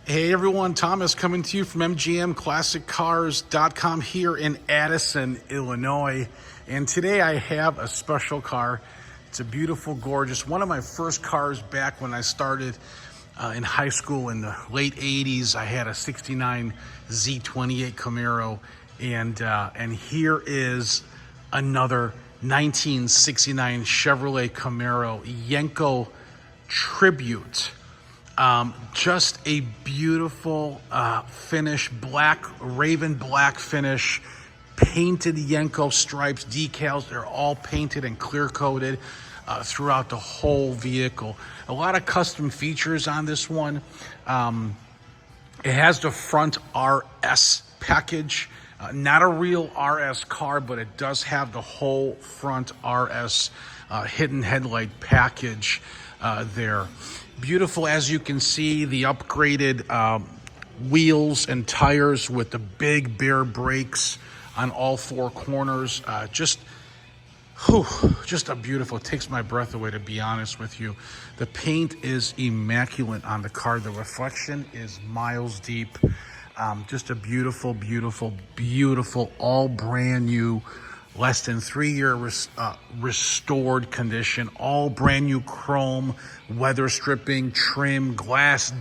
Hey everyone, Thomas coming to you from MGM Classic Cars.com here in Addison, Illinois. And today I have a special car. It's a beautiful, gorgeous, one of my first cars back when I started in high school in the late 80s. I had a 69 Z28 Camaro, and here is another 1969 Chevrolet Camaro Yenko Tribute. Just a beautiful finish, raven black finish, painted Yenko stripes, decals. They're all painted and clear coated throughout the whole vehicle. A lot of custom features on this one. It has the front RS package. Not a real RS car, but it does have the whole front RS hidden headlight package there. Beautiful, as you can see, the upgraded wheels and tires with the big bare brakes on all four corners. Just a beautiful, it takes my breath away, to be honest with you. The paint is immaculate on the car. The reflection is miles deep. Just a beautiful, beautiful, beautiful, all brand new, less than 3-year restored condition, all brand new chrome, weather stripping, trim, glass,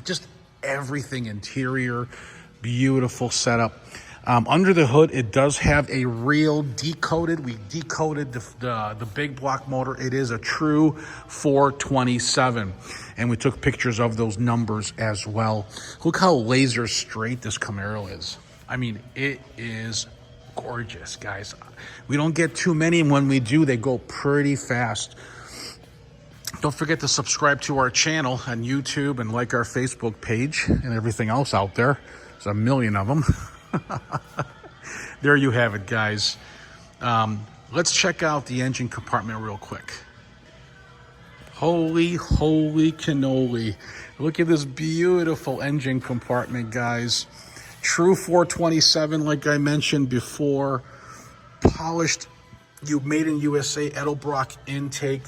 just everything interior, beautiful setup. Under the hood, it does have a real decoded. We decoded the big block motor. It is a true 427, and we took pictures of those numbers as well. Look how laser straight this Camaro is. I mean, it is gorgeous, guys. We don't get too many, and when we do, they go pretty fast. Don't forget to subscribe to our channel on YouTube and like our Facebook page and everything else out there. There's a million of them. There you have it, guys. Let's check out the engine compartment real quick. Holy cannoli. Look at this beautiful engine compartment, guys. True 427, like I mentioned before. Polished, made in USA Edelbrock intake.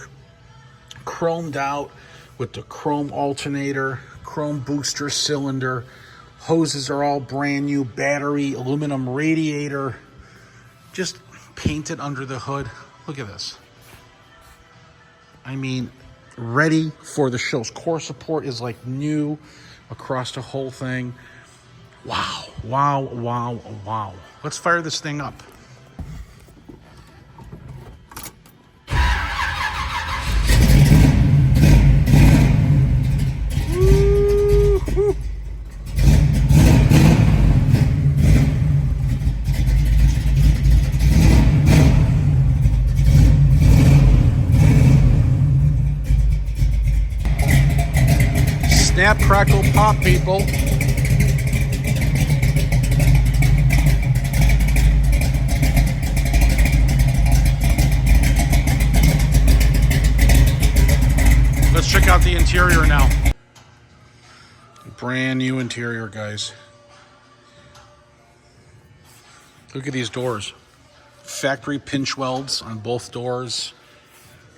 Chromed out with the chrome alternator, chrome booster cylinder. Hoses are all brand new. Battery, aluminum radiator. Just painted under the hood. Look at this. I mean, ready for the shows. Core support is like new across the whole thing. Wow, wow, wow, wow. Let's fire this thing up. Woo-hoo. Snap, crackle, pop, people. Let's check out the interior now. Brand new interior, guys. Look at these doors. Factory pinch welds on both doors.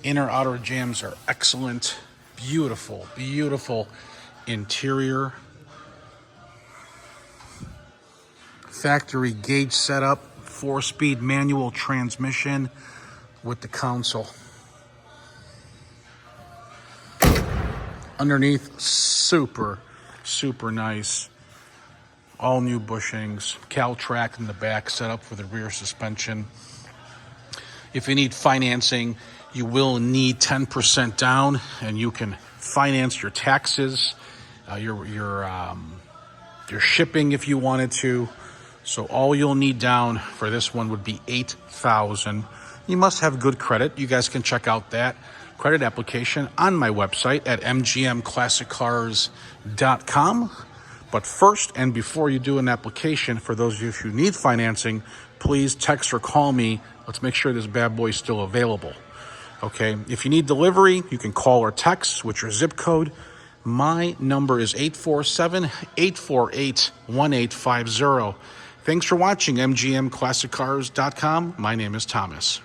Inner outer jambs are excellent. Beautiful, beautiful interior. Factory gauge setup. 4-speed manual transmission with the console. Underneath, super nice. All new bushings. Cal-Track in the back, set up for the rear suspension. If you need financing, you will need 10% down, and you can finance your taxes, your shipping if you wanted to. So all you'll need down for this one would be $8,000. You must have good credit. You guys can check out that credit application on my website at mgmclassiccars.com. But first, and before you do an application, for those of you who need financing, please text or call me. Let's make sure this bad boy is still available. Okay, if you need delivery, you can call or text with your zip code. My number is 847-848-1850. Thanks for watching MGMClassicCars.com. My name is Thomas.